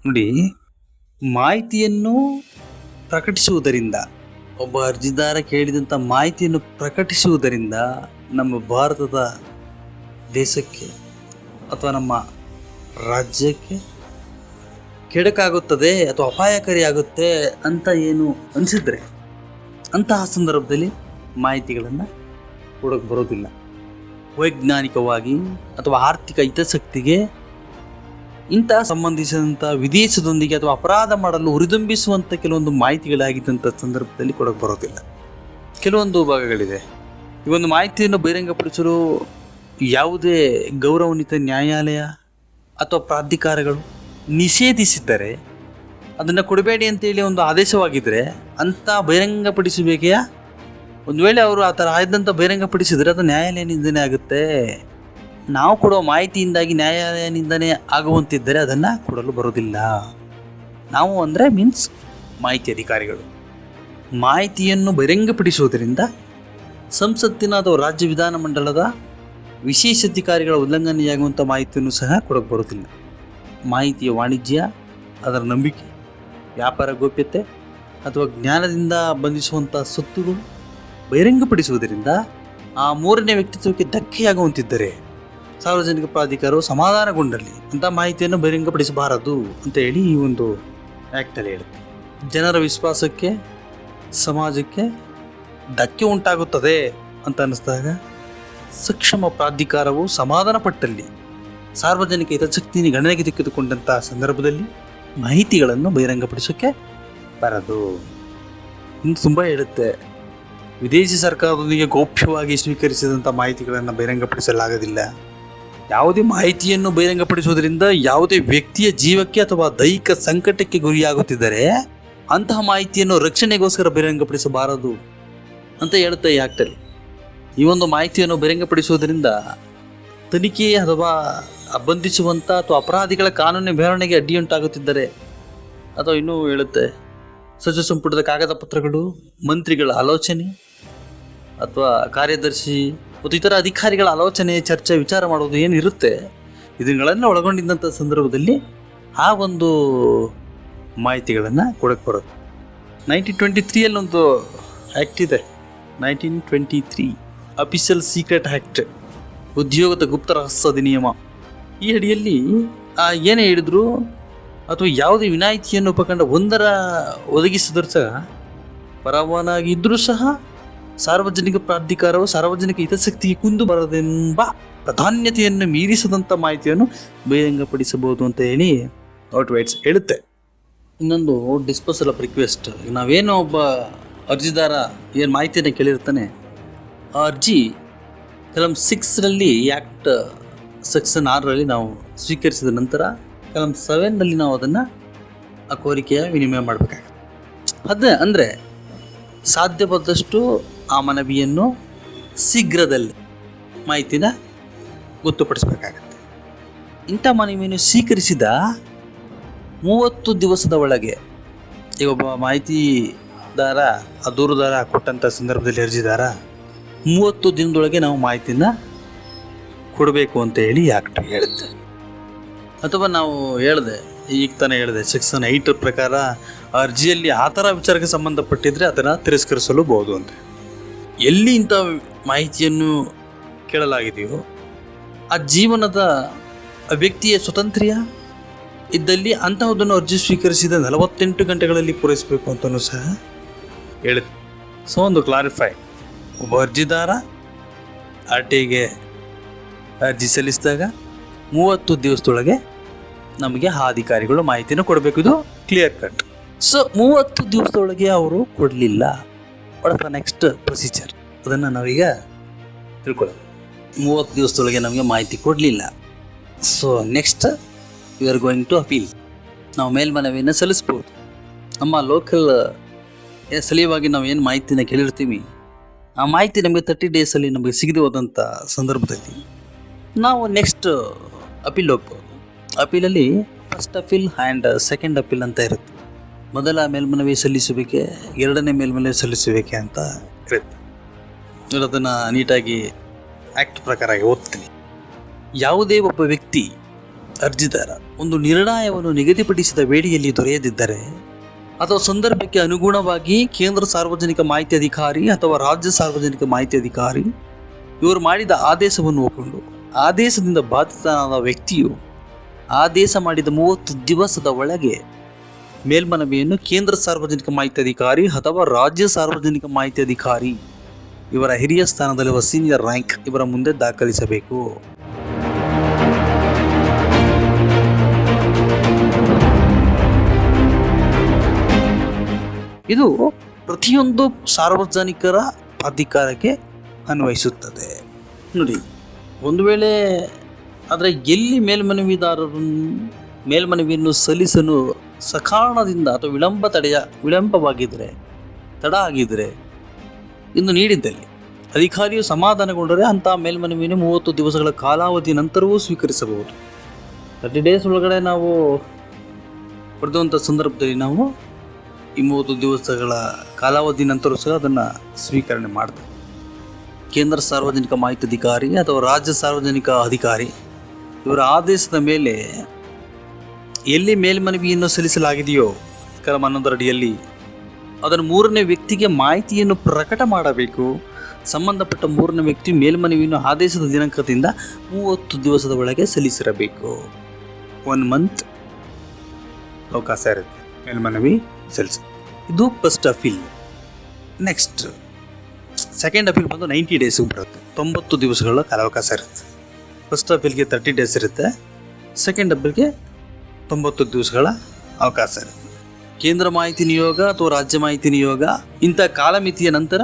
ನೋಡಿ, ಮಾಹಿತಿಯನ್ನು ಪ್ರಕಟಿಸುವುದರಿಂದ, ಒಬ್ಬ ಅರ್ಜಿದಾರ ಕೇಳಿದಂಥ ಮಾಹಿತಿಯನ್ನು ಪ್ರಕಟಿಸುವುದರಿಂದ ನಮ್ಮ ಭಾರತದ ದೇಶಕ್ಕೆ ಅಥವಾ ನಮ್ಮ ರಾಜ್ಯಕ್ಕೆ ಕೆಡಕಾಗುತ್ತದೆ ಅಥವಾ ಅಪಾಯಕಾರಿಯಾಗುತ್ತೆ ಅಂತ ಏನು ಅನಿಸಿದ್ರೆ ಅಂತಹ ಸಂದರ್ಭದಲ್ಲಿ ಮಾಹಿತಿಗಳನ್ನು ಕೊಡೋಕ್ಕೆ ಬರೋದಿಲ್ಲ. ವೈಜ್ಞಾನಿಕವಾಗಿ ಅಥವಾ ಆರ್ಥಿಕ ಹಿತಾಸಕ್ತಿಗೆ ಇಂತಹ ಸಂಬಂಧಿಸಿದಂಥ ವಿದೇಶದೊಂದಿಗೆ ಅಥವಾ ಅಪರಾಧ ಮಾಡಲು ಹುರಿದುಂಬಿಸುವಂಥ ಕೆಲವೊಂದು ಮಾಹಿತಿಗಳಾಗಿದ್ದಂಥ ಸಂದರ್ಭದಲ್ಲಿ ಕೊಡೋಕ್ಕೆ ಬರೋದಿಲ್ಲ. ಕೆಲವೊಂದು ಭಾಗಗಳಿದೆ. ಈ ಒಂದು ಮಾಹಿತಿಯನ್ನು ಬಹಿರಂಗಪಡಿಸಲು ಯಾವುದೇ ಗೌರವಾನ್ವಿತ ನ್ಯಾಯಾಲಯ ಅಥವಾ ಪ್ರಾಧಿಕಾರಗಳು ನಿಷೇಧಿಸಿದ್ದರೆ, ಅದನ್ನು ಕೊಡಬೇಡಿ ಅಂತೇಳಿ ಒಂದು ಆದೇಶವಾಗಿದ್ದರೆ ಅಂಥ ಬಹಿರಂಗಪಡಿಸಬೇಕೆಯ ಒಂದು ವೇಳೆ ಅವರು ಆ ಥರ ಆಯ್ದಂಥ ಬಹಿರಂಗಪಡಿಸಿದರೆ ಅದು ನ್ಯಾಯಾಲಯ ನಿಂದನೆ ಆಗುತ್ತೆ. ನಾವು ಕೊಡುವ ಮಾಹಿತಿಯಿಂದಾಗಿ ನ್ಯಾಯಾಲಯ ನಿಂದನೆ ಆಗುವಂತಿದ್ದರೆ ಅದನ್ನು ಕೊಡಲು ಬರೋದಿಲ್ಲ. ನಾವು ಅಂದರೆ ಮೀನ್ಸ್ ಮಾಹಿತಿ ಅಧಿಕಾರಿಗಳು. ಮಾಹಿತಿಯನ್ನು ಬಹಿರಂಗಪಡಿಸುವುದರಿಂದ ಸಂಸತ್ತಿನ ಅಥವಾ ರಾಜ್ಯ ವಿಧಾನಮಂಡಲದ ವಿಶೇಷಾಧಿಕಾರಿಗಳ ಉಲ್ಲಂಘನೆಯಾಗುವಂಥ ಮಾಹಿತಿಯನ್ನು ಸಹ ಕೊಡೋಕ್ಕೆ ಬರೋದಿಲ್ಲ. ಮಾಹಿತಿಯ ವಾಣಿಜ್ಯ, ಅದರ ನಂಬಿಕೆ, ವ್ಯಾಪಾರ ಗೋಪ್ಯತೆ ಅಥವಾ ಜ್ಞಾನದಿಂದ ಬಂಧಿಸುವಂಥ ಸೊತ್ತುಗಳು ಬಹಿರಂಗಪಡಿಸುವುದರಿಂದ ಆ ಮೂರನೇ ವ್ಯಕ್ತಿತ್ವಕ್ಕೆ ಧಕ್ಕೆಯಾಗುವಂತಿದ್ದರೆ ಸಾರ್ವಜನಿಕ ಪ್ರಾಧಿಕಾರವು ಸಮಾಧಾನಗೊಂಡಲ್ಲಿ ಅಂಥ ಮಾಹಿತಿಯನ್ನು ಬಹಿರಂಗಪಡಿಸಬಾರದು ಅಂತ ಹೇಳಿ ಈ ಒಂದು ಆ್ಯಕ್ಟಲ್ಲಿ ಹೇಳುತ್ತೆ. ಜನರ ವಿಶ್ವಾಸಕ್ಕೆ, ಸಮಾಜಕ್ಕೆ ಧಕ್ಕೆ ಉಂಟಾಗುತ್ತದೆ ಅಂತ ಅನ್ನಿಸಿದಾಗ ಸಕ್ಷಮ ಪ್ರಾಧಿಕಾರವು ಸಮಾಧಾನ ಪಟ್ಟಲ್ಲಿ ಸಾರ್ವಜನಿಕ ಹಿತಾಸಕ್ತಿಯನ್ನು ಗಣನೆಗೆ ತೆಗೆದುಕೊಂಡಂಥ ಸಂದರ್ಭದಲ್ಲಿ ಮಾಹಿತಿಗಳನ್ನು ಬಹಿರಂಗಪಡಿಸೋಕ್ಕೆ ಬರದು. ಇನ್ನು ತುಂಬ ಹೇಳುತ್ತೆ, ವಿದೇಶಿ ಸರ್ಕಾರದೊಂದಿಗೆ ಗೌಪ್ಯವಾಗಿ ಸ್ವೀಕರಿಸಿದಂಥ ಮಾಹಿತಿಗಳನ್ನು ಬಹಿರಂಗಪಡಿಸಲಾಗೋದಿಲ್ಲ. ಯಾವುದೇ ಮಾಹಿತಿಯನ್ನು ಬಹಿರಂಗಪಡಿಸುವುದರಿಂದ ಯಾವುದೇ ವ್ಯಕ್ತಿಯ ಜೀವಕ್ಕೆ ಅಥವಾ ದೈಹಿಕ ಸಂಕಟಕ್ಕೆ ಗುರಿಯಾಗುತ್ತಿದ್ದರೆ ಅಂತಹ ಮಾಹಿತಿಯನ್ನು ರಕ್ಷಣೆಗೋಸ್ಕರ ಬಹಿರಂಗಪಡಿಸಬಾರದು ಅಂತ ಹೇಳುತ್ತೆ ಈ ಆ್ಯಕ್ಟಲ್ಲಿ. ಈ ಒಂದು ಮಾಹಿತಿಯನ್ನು ಬಹಿರಂಗಪಡಿಸುವುದರಿಂದ ತನಿಖೆ ಅಥವಾ ಬಂಧಿಸುವಂಥ ಅಥವಾ ಅಪರಾಧಿಗಳ ಕಾನೂನಿನ ವಿವರಣೆಗೆ ಅಡ್ಡಿಯುಂಟಾಗುತ್ತಿದ್ದರೆ, ಅಥವಾ ಇನ್ನೂ ಹೇಳುತ್ತೆ, ಸಚಿವ ಸಂಪುಟದ ಕಾಗದ ಪತ್ರಗಳು, ಮಂತ್ರಿಗಳ ಆಲೋಚನೆ ಅಥವಾ ಕಾರ್ಯದರ್ಶಿ ಮತ್ತು ಇತರ ಅಧಿಕಾರಿಗಳ ಆಲೋಚನೆ, ಚರ್ಚೆ, ವಿಚಾರ ಮಾಡೋದು ಏನಿರುತ್ತೆ ಇದನ್ನೆಲ್ಲ ಒಳಗೊಂಡಿದ್ದಂಥ ಸಂದರ್ಭದಲ್ಲಿ ಆ ಒಂದು ಮಾಹಿತಿಗಳನ್ನು ಕೊಡಕ್ಕೆ ಬರೋದು. 1923 ಒಂದು ಆ್ಯಕ್ಟ್ ಇದೆ, 1923 ಅಫಿಷಿಯಲ್ ಸೀಕ್ರೆಟ್ ಆ್ಯಕ್ಟ್, ಉದ್ಯೋಗದ ಗುಪ್ತ ರಹಸ್ಯ ಅಧಿನಿಯಮ. ಈ ಅಡಿಯಲ್ಲಿ ಏನೇ ಹೇಳಿದ್ರು ಅಥವಾ ಯಾವುದೇ ವಿನಾಯಿತಿಯನ್ನು ಉಪಖಂಡ 1 ಒದಗಿಸಿದರೂ ಸಹ ಪರವಾನಗಿದ್ದರೂ ಸಹ ಸಾರ್ವಜನಿಕ ಪ್ರಾಧಿಕಾರವು ಸಾರ್ವಜನಿಕ ಹಿತಾಸಕ್ತಿಗೆ ಕುಂದು ಬರದೆಂಬ ಪ್ರಾಧಾನ್ಯತೆಯನ್ನು ಮೀರಿಸದಂಥ ಮಾಹಿತಿಯನ್ನು ಬಹಿರಂಗಪಡಿಸಬಹುದು ಅಂತ ಹೇಳಿ ಔಟ್ವೈಟ್ಸ್ ಹೇಳುತ್ತೆ. ಇನ್ನೊಂದು ಡಿಸ್ಪೋಸಲ್ ಆಫ್ ರಿಕ್ವೆಸ್ಟ್. ನಾವೇನೋ ಒಬ್ಬ ಅರ್ಜಿದಾರ ಏನು ಮಾಹಿತಿಯನ್ನು ಕೇಳಿರ್ತಾನೆ, ಆ ಅರ್ಜಿ ಕಲಂ 6ರಲ್ಲಿ ಆ್ಯಕ್ಟ್ ಸೆಕ್ಷನ್ 6ರಲ್ಲಿ ನಾವು ಸ್ವೀಕರಿಸಿದ ನಂತರ ಕಲಂ 7ನಲ್ಲಿ ನಾವು ಅದನ್ನು ಆ ಕೋರಿಕೆಯ ವಿನಿಮಯ ಮಾಡಬೇಕಾಗುತ್ತೆ. ಅಂದರೆ ಸಾಧ್ಯವಾದಷ್ಟು ಆ ಮನವಿಯನ್ನು ಶೀಘ್ರದಲ್ಲಿ ಮಾಹಿತಿನ ಗೊತ್ತುಪಡಿಸಬೇಕಾಗತ್ತೆ. ಇಂಥ ಮನವಿಯನ್ನು ಸ್ವೀಕರಿಸಿದ 30 ದಿವಸದ ಒಳಗೆ, ಈಗ ಒಬ್ಬ ಮಾಹಿತಿದಾರ ಆ ದೂರುದಾರ ಕೊಟ್ಟಂಥ ಸಂದರ್ಭದಲ್ಲಿ ಅರ್ಜಿದಾರ 30 ದಿನದೊಳಗೆ ನಾವು ಮಾಹಿತಿನ ಕೊಡಬೇಕು ಅಂತ ಹೇಳಿ ಆ್ಯಕ್ಟ್ ಹೇಳುತ್ತೆ. ಅಥವಾ ನಾವು ಈಗ ತಾನೇ ಹೇಳಿದೆ ಸೆಕ್ಷನ್ 8 ಪ್ರಕಾರ ಅರ್ಜಿಯಲ್ಲಿ ಆ ಥರ ವಿಚಾರಕ್ಕೆ ಸಂಬಂಧಪಟ್ಟಿದ್ರೆ ಅದನ್ನು ತಿರಸ್ಕರಿಸಲೂಬಹುದು ಅಂತ. ಎಲ್ಲಿ ಇಂಥ ಮಾಹಿತಿಯನ್ನು ಕೇಳಲಾಗಿದೆಯೋ ಆ ಜೀವನದ ವ್ಯಕ್ತಿಯ ಸ್ವಾತಂತ್ರ್ಯ ಇದ್ದಲ್ಲಿ ಅಂತಹದನ್ನು ಅರ್ಜಿ ಸ್ವೀಕರಿಸಿದ 48 ಗಂಟೆಗಳಲ್ಲಿ ಪೂರೈಸಬೇಕು ಅಂತಲೂ ಸಹ ಹೇಳುತ್ತೆ. ಸೊ ಒಂದು ಕ್ಲಾರಿಫೈ, ಒಬ್ಬ ಅರ್ಜಿದಾರ RTIಗೆ ಅರ್ಜಿ ಸಲ್ಲಿಸಿದಾಗ 30 ದಿವಸದೊಳಗೆ ನಮಗೆ ಆ ಅಧಿಕಾರಿಗಳು ಮಾಹಿತಿನ ಕೊಡಬೇಕು. ಇದು ಕ್ಲಿಯರ್ ಕಟ್. ಸೊ 30 ದಿವಸದೊಳಗೆ ಅವರು ಕೊಡಲಿಲ್ಲ, ನೆಕ್ಸ್ಟ್ ಪ್ರೊಸೀಜರ್ ಅದನ್ನು ನಾವೀಗ ತಿಳ್ಕೊಳ್ಳೋದು. 30 ದಿವಸದೊಳಗೆ ನಮಗೆ ಮಾಹಿತಿ ಕೊಡಲಿಲ್ಲ. So next we are going to appeal. ನಾವು ಮೇಲ್ಮನವಿಯನ್ನು ಸಲ್ಲಿಸ್ಬೋದು. ನಮ್ಮ ಲೋಕಲ್ ಸಲುವಾಗಿ ನಾವು ಏನು ಮಾಹಿತಿನ ಕೇಳಿರ್ತೀವಿ, ಆ ಮಾಹಿತಿ ನಮಗೆ 30 ಡೇಸಲ್ಲಿ ನಮಗೆ ಸಿಗದೆ ಹೋದಂಥ ಸಂದರ್ಭದಲ್ಲಿ ನಾವು ನೆಕ್ಸ್ಟ್ ಅಪೀಲ್ ಹೋಗ್ಬೋದು. ಅಪೀಲಲ್ಲಿ first appeal and second appeal ಅಂತ ಇರುತ್ತೆ. ಮೊದಲ ಮೇಲ್ಮನವಿ ಸಲ್ಲಿಸಬೇಕೆ, ಎರಡನೇ ಮೇಲ್ಮನವಿ ಸಲ್ಲಿಸಬೇಕೆ ಅಂತ ಇರುತ್ತೆ. ಅದನ್ನು ನೀಟಾಗಿ ಆ್ಯಕ್ಟ್ ಪ್ರಕಾರ ಓದ್ತೀನಿ. ಯಾವುದೇ ಒಬ್ಬ ವ್ಯಕ್ತಿ ಅರ್ಜಿದಾರ ಒಂದು ನಿರ್ಣಯವನ್ನು ನಿಗದಿಪಡಿಸಿದ ವೇಳೆಯಲ್ಲಿ ದೊರೆಯದಿದ್ದರೆ ಅಥವಾ ಸಂದರ್ಭಕ್ಕೆ ಅನುಗುಣವಾಗಿ ಕೇಂದ್ರ ಸಾರ್ವಜನಿಕ ಮಾಹಿತಿ ಅಧಿಕಾರಿ ಅಥವಾ ರಾಜ್ಯ ಸಾರ್ವಜನಿಕ ಮಾಹಿತಿ ಅಧಿಕಾರಿ ಇವರು ಮಾಡಿದ ಆದೇಶವನ್ನು ಒಪ್ಪಿಕೊಂಡು ಆದೇಶದಿಂದ ಬಾಧಿತನಾದ ವ್ಯಕ್ತಿಯು ಆದೇಶ ಮಾಡಿದ 30 ದಿವಸದ ಒಳಗೆ ಮೇಲ್ಮನವಿಯನ್ನು ಕೇಂದ್ರ ಸಾರ್ವಜನಿಕ ಮಾಹಿತಿ ಅಧಿಕಾರಿ ಅಥವಾ ರಾಜ್ಯ ಸಾರ್ವಜನಿಕ ಮಾಹಿತಿ ಅಧಿಕಾರಿ ಇವರ ಹಿರಿಯ ಸ್ಥಾನದಲ್ಲಿರುವ ಸೀನಿಯರ್ ರ್ಯಾಂಕ್ ಇವರ ಮುಂದೆ ದಾಖಲಿಸಬೇಕು. ಇದು ಪ್ರತಿಯೊಂದು ಸಾರ್ವಜನಿಕರ ಅಧಿಕಾರಕ್ಕೆ ಅನ್ವಯಿಸುತ್ತದೆ. ನೋಡಿ, ಒಂದು ವೇಳೆ ಆದರೆ ಎಲ್ಲಿ ಮೇಲ್ಮನವಿಯನ್ನು ಸಲ್ಲಿಸಲು ಸಕಾರಣದಿಂದ ಅಥವಾ ವಿಳಂಬವಾಗಿದ್ದರೆ ತಡ ಆಗಿದ್ದರೆ ಇನ್ನು ನೀಡಿದ್ದಲ್ಲಿ ಅಧಿಕಾರಿಯು ಸಮಾಧಾನಗೊಂಡರೆ ಅಂತಹ ಮೇಲ್ಮನವಿಯನ್ನು 30 ದಿವಸಗಳ ಕಾಲಾವಧಿ ನಂತರವೂ ಸ್ವೀಕರಿಸಬಹುದು. 30 ಡೇಸ್ ಒಳಗಡೆ ನಾವು ಪಡೆದಂಥ ಸಂದರ್ಭದಲ್ಲಿ ನಾವು ಈ 30 ದಿವಸಗಳ ಕಾಲಾವಧಿ ನಂತರ ಸಹ ಅದನ್ನು ಸ್ವೀಕರಣೆ ಮಾಡ್ತಾರೆ. ಕೇಂದ್ರ ಸಾರ್ವಜನಿಕ ಮಾಹಿತಿ ಅಧಿಕಾರಿ ಅಥವಾ ರಾಜ್ಯ ಸಾರ್ವಜನಿಕ ಅಧಿಕಾರಿ ಇವರ ಆದೇಶದ ಮೇಲೆ ಎಲ್ಲಿ ಮೇಲ್ಮನವಿಯನ್ನು ಸಲ್ಲಿಸಲಾಗಿದೆಯೋ ಕಲಂ 11 ಅಡಿಯಲ್ಲಿ ಅದನ್ನು 3ನೇ ವ್ಯಕ್ತಿಗೆ ಮಾಹಿತಿಯನ್ನು ಪ್ರಕಟ ಮಾಡಬೇಕು. ಸಂಬಂಧಪಟ್ಟ 3ನೇ ವ್ಯಕ್ತಿ ಮೇಲ್ಮನವಿಯನ್ನು ಆದೇಶದ ದಿನಾಂಕದಿಂದ 30 ದಿವಸದ ಒಳಗೆ ಸಲ್ಲಿಸಿರಬೇಕು. 1 ಮಂತ್ ಅವಕಾಶ ಇರುತ್ತೆ ಮೇಲ್ಮನವಿ ಸಲ್ಲಿಸಿ. ಇದು first appeal. Next second appeal ಬಂದು 90 ಡೇಸ್ಗೆ ಬರುತ್ತೆ. 90 ದಿವಸಗಳ ಕಾಲಾವಕಾಶ ಇರುತ್ತೆ. ಫಸ್ಟ್ ಅಪೀಲ್ಗೆ 30 ಡೇಸ್ ಇರುತ್ತೆ. ಸೆಕೆಂಡ್ ಅಪೀಲ್ಗೆ 90 ದಿವಸಗಳ ಅವಕಾಶ ಇರುತ್ತೆ. ಕೇಂದ್ರ ಮಾಹಿತಿ ನಿಯೋಗ ಅಥವಾ ರಾಜ್ಯ ಮಾಹಿತಿ ನಿಯೋಗ ಇಂಥ ಕಾಲಮಿತಿಯ ನಂತರ